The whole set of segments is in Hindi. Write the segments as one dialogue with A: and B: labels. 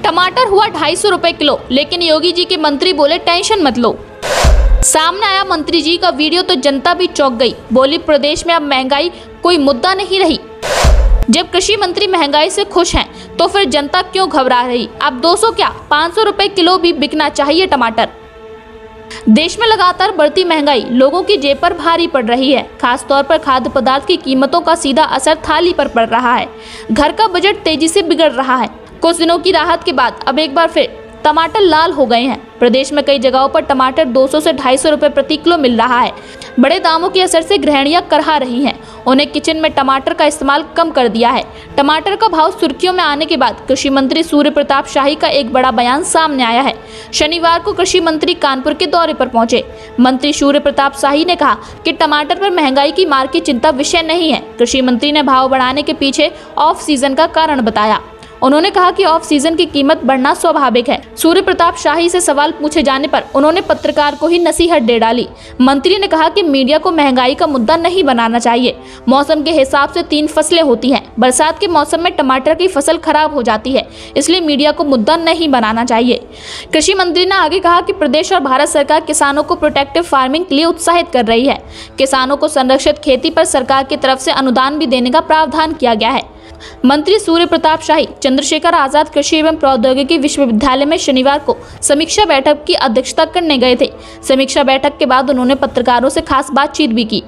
A: टमाटर हुआ 250 रुपए किलो, लेकिन योगी जी के मंत्री बोले टेंशन मत लो। सामने आया मंत्री जी का वीडियो तो जनता भी चौंक गई। बोली प्रदेश में अब महंगाई कोई मुद्दा नहीं रही। जब कृषि मंत्री महंगाई से खुश हैं तो फिर जनता क्यों घबरा रही। अब 200 क्या 500 रुपए किलो भी बिकना चाहिए टमाटर। देश में लगातार बढ़ती महंगाई लोगों की जेब पर भारी पड़ रही है। खासतौर पर खाद्य पदार्थ की कीमतों का सीधा असर थाली पर पड़ रहा है। घर का बजट तेजी से बिगड़ रहा है। कुछ दिनों की राहत के बाद अब एक बार फिर टमाटर लाल हो गए हैं। प्रदेश में कई जगहों पर टमाटर 200 से 250 रुपए प्रति किलो मिल रहा है। बड़े दामों के असर से गृहिणियां करहा रही हैं। उन्हें किचन में टमाटर का इस्तेमाल कम कर दिया है। टमाटर का भाव सुर्खियों में आने के बाद कृषि मंत्री सूर्य प्रताप शाही का एक बड़ा बयान सामने आया है। शनिवार को कृषि मंत्री कानपुर के दौरे पर पहुंचे। मंत्री सूर्य प्रताप शाही ने कहा कि टमाटर पर महंगाई की मार की चिंता विषय नहीं है। कृषि मंत्री ने भाव बढ़ाने के पीछे ऑफ सीजन का कारण बताया। उन्होंने कहा कि ऑफ सीजन की कीमत बढ़ना स्वाभाविक है। सूर्य प्रताप शाही से सवाल पूछे जाने पर उन्होंने पत्रकार को ही नसीहत दे डाली। मंत्री ने कहा कि मीडिया को महंगाई का मुद्दा नहीं बनाना चाहिए। मौसम के हिसाब से 3 फसलें होती हैं। बरसात के मौसम में टमाटर की फसल खराब हो जाती है, इसलिए मीडिया को मुद्दा नहीं बनाना चाहिए। कृषि मंत्री ने आगे कहा कि प्रदेश और भारत सरकार किसानों को प्रोटेक्टिव फार्मिंग के लिए उत्साहित कर रही है। किसानों को संरक्षित खेती पर सरकार की तरफ से अनुदान भी देने का प्रावधान किया गया है। मंत्री सूर्य प्रताप शाही चंद्रशेखर आजाद कृषि एवं प्रौद्योगिकी विश्वविद्यालय में शनिवार को समीक्षा बैठक की अध्यक्षता करने गए थे। समीक्षा बैठक के बाद उन्होंने पत्रकारों से खास बातचीत भी की।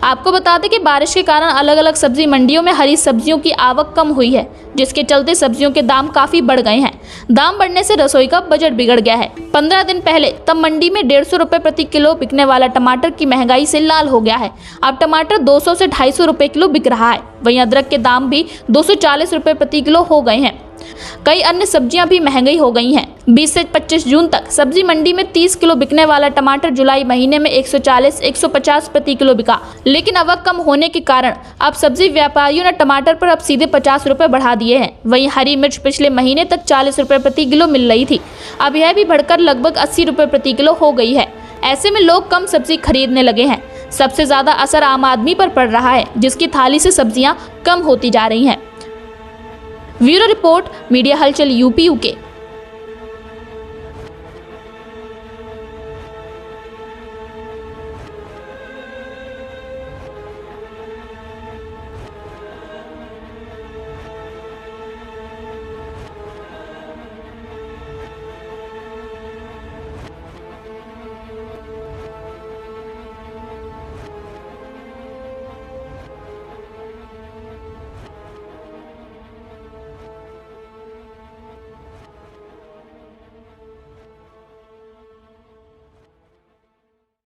A: आपको बता दें कि बारिश के कारण अलग अलग सब्जी मंडियों में हरी सब्जियों की आवक कम हुई है, जिसके चलते सब्जियों के दाम काफी बढ़ गए हैं। दाम बढ़ने से रसोई का बजट बिगड़ गया है। 15 दिन पहले तब मंडी में 150 रुपए प्रति किलो बिकने वाला टमाटर की महंगाई से लाल हो गया है। अब टमाटर 200 से 250 रुपए किलो बिक रहा है। वहीं अदरक के दाम भी 240 रुपए प्रति किलो हो गए हैं। कई अन्य सब्जियां भी महंगी हो गई हैं। 20 से 25 जून तक सब्जी मंडी में 30 किलो बिकने वाला टमाटर जुलाई महीने में 140-150 प्रति किलो बिका, लेकिन आवक कम होने के कारण अब सब्जी व्यापारियों ने टमाटर पर अब सीधे 50 रुपए बढ़ा दिए हैं। वहीं हरी मिर्च पिछले महीने तक 40 रुपए प्रति किलो मिल रही थी, अब यह भी बढ़कर लगभग 80 रुपए प्रति किलो हो गई है। ऐसे में लोग कम सब्जी खरीदने लगे हैं। सबसे ज्यादा असर आम आदमी पर पड़ रहा है, जिसकी थाली से सब्जियां कम होती जा रही हैं। ब्यूरो रिपोर्ट, मीडिया हलचल यूपी UK।